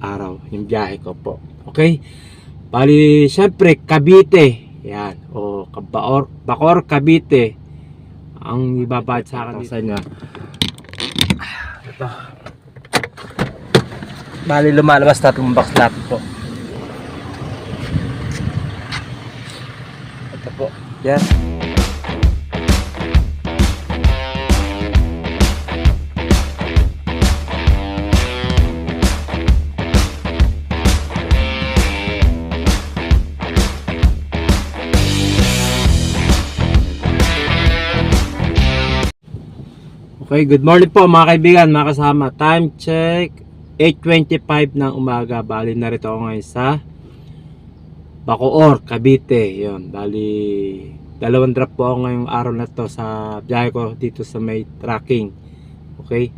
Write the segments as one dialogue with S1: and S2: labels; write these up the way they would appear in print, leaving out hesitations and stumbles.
S1: araw yung biyahe ko po. Okay? Bali, syempre, Cavite. Yan. O, Bacoor, Cavite. Ang ibabayad sa akin dito sa inyo. Ito. Bali, lumalabas na itong box lahat po. Ito po. Yan. Okay, good morning po mga kaibigan, mga kasama. Time check, 8:25 ng umaga. Bali, narito ako ngayon sa Bacoor, Cavite. Yun, bali, dalawang drop po ako ngayong araw na to sa biyahe ko dito sa may tracking. Okay,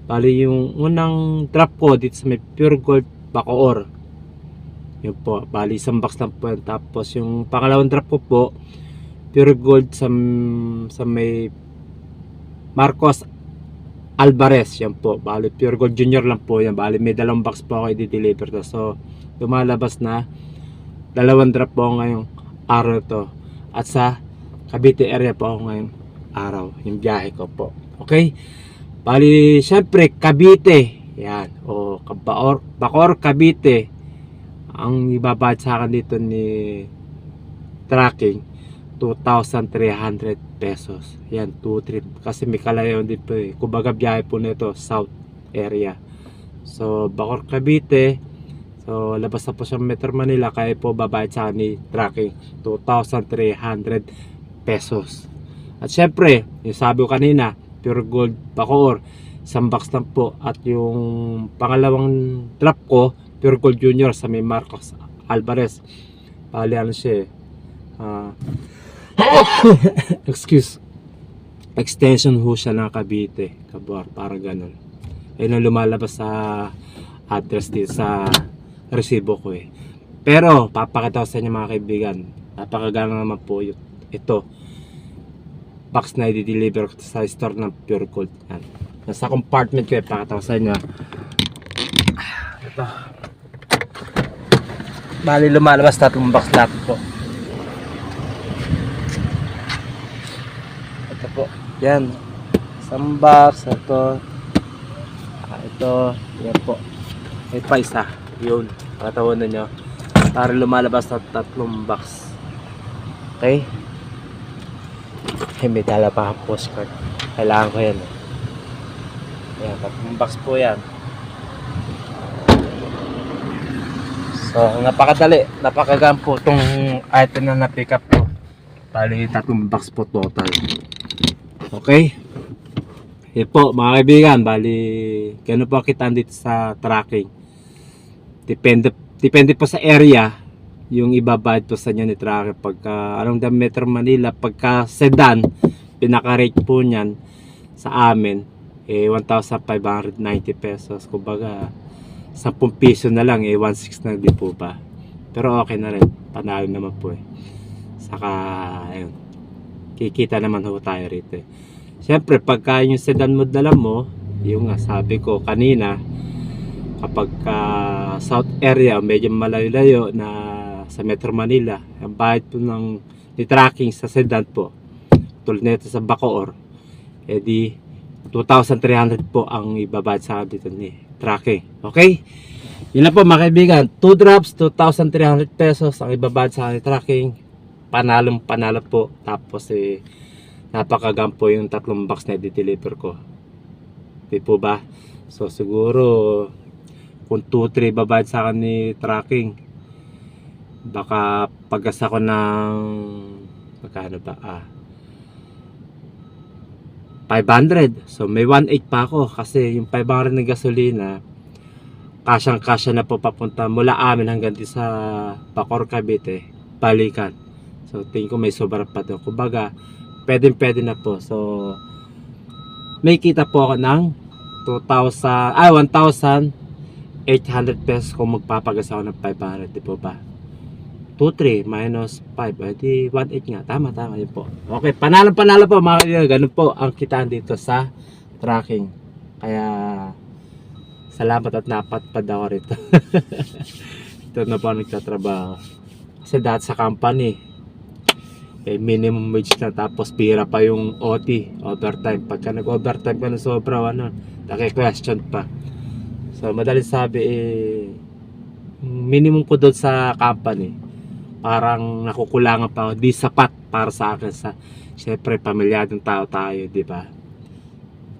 S1: bali yung unang drop ko dito sa may Pure Gold, Bacoor. Yun po, bali isang box lang po yun. Tapos yung pangalawang drop ko po, Pure Gold sa may Marcos Alvarez, yan po. Bali, Pure Gold Junior lang po yan. Bali, may dalawang box po ako i-deliver to. So, lumalabas na dalawang drop po ako ngayong araw to. At sa Cavite area po ako ngayong araw. Yung biyahe ko po. Okay? Bali, syempre, Cavite. Yan. O, Bacoor, Cavite. Ang ibabayad sa akin dito ni tracking, 2,300 pesos. Yan, 2-3. Kasi may kalayo din po eh. Kumbaga biyahe po nito, south area. So, Bacoor, Cavite. So, labas na po sa Metro Manila. Kaya po babayad sa akin ni tracking, 2,300 pesos. At syempre, yung sabi ko kanina, Pure Gold Bacoor, isang box lang po. At yung pangalawang drop ko, Pure Gold Junior sa may Marcos Alvarez. Bali, ano siya excuse, extension ho siya ng Cavite, Cabuar, para ganun. Ayun ang lumalabas sa address dito sa resibo ko eh. Pero papakita ko sa inyo mga kaibigan, napakagana naman po ito box na i-deliver ko sa store ng Pure Gold. Yan, nasa compartment ko eh, pakita ko sa inyo. Ito, bali lumalabas na itong box lahat po. Po. Yan. Isang box. Ito. Ito. Yan po. May pa isa. Yun. Patawanan nyo. Para lumalabas na 3 box. Okay? May dala pa ang postcard. Kailangan ko yan. Yan. 3 box po yan. So, napakadali. Napakagampo itong item na na-pick up ko. Bali, 3 box po total. Okay? Yan po mga kaibigan, bali gano'n po kitaan dito sa tracking. Depende po sa area yung ibabayad po sa inyo ni tracking. Pagka anong Metro Manila, pagka sedan, pinaka-rate po niyan sa amin 1,590 pesos. Kumbaga 10 piso na lang 1,600 na din po ba. Pero okay na rin, panalo naman po saka ayun, kikita naman ho tayo rito Siyempre, pagka yung sedan mo dala mo, yung nga sabi ko kanina, kapag south area, medyo malayo-layo na sa Metro Manila, ang bayad po ng tracking sa sedan po, tulad nito sa Bacoor, di 2,300 po ang ibabayad sa dito ni tracking. Okay? Yun lang po mga kaibigan, 2 drops, 2,300 pesos ang ibabayad sa tracking. Panalo po. Tapos napakagampo yung 3 box na i-deliver ko. Di po ba? So siguro kung 2-3 babayad sa akin ni tracking, baka pagasa ko ng magkano ba? 500. So may 1.8 pa ako kasi yung 500 na gasolina kasyang-kasya na po papunta mula amin hanggang di sa Bacoor, Cavite, balikan. So tingin ko may sobra pa doon. Kumbaga pwede na po. So may kita po ako ng 1,800 pesos kung magpapagasa ako ng 500, di po ba? 2,3 minus 5, di 1,800 nga. Tama yun po. Okay, panalo po mga kaibigan. Ganun po ang kitaan dito sa tracking. Kaya Salamat at napatpad ako rito. Ito na po nagtatrabaho. Kasi dati sa company, minimum wage na tapos pira pa yung OT, overtime. Pagka nag-overtime ka na sobra, naki-question pa. So, madaling sabi, minimum ko doon sa company, parang nakukulangan pa ako. Di sapat para sa akin. Siyempre, pamilyadong tao tayo, di ba?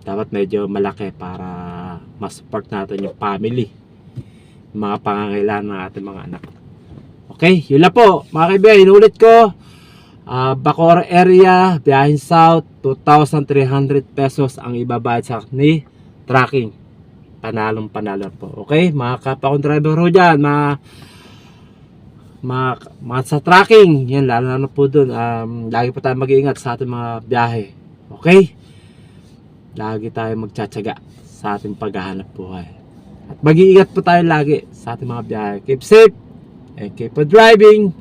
S1: Dapat medyo malaki para ma-support natin yung family, yung mga pangangailangan ng ating mga anak. Okay, yun lang po mga kaibigan, inulit ko. Bacoor area, biyahin south, 2,300 pesos ang ibabayad sa ni tracking. Panalong panalo po. Okay, mga kapwa kong driver ho dyan, mga sa tracking, yan, lalo na po dun. Lagi po tayo mag-iingat sa ating mga biyahe. Okay, lagi tayo magtsatsaga sa ating paghahanap buhay. At mag-iingat po tayo lagi sa ating mga biyahe. Keep safe and keep on driving.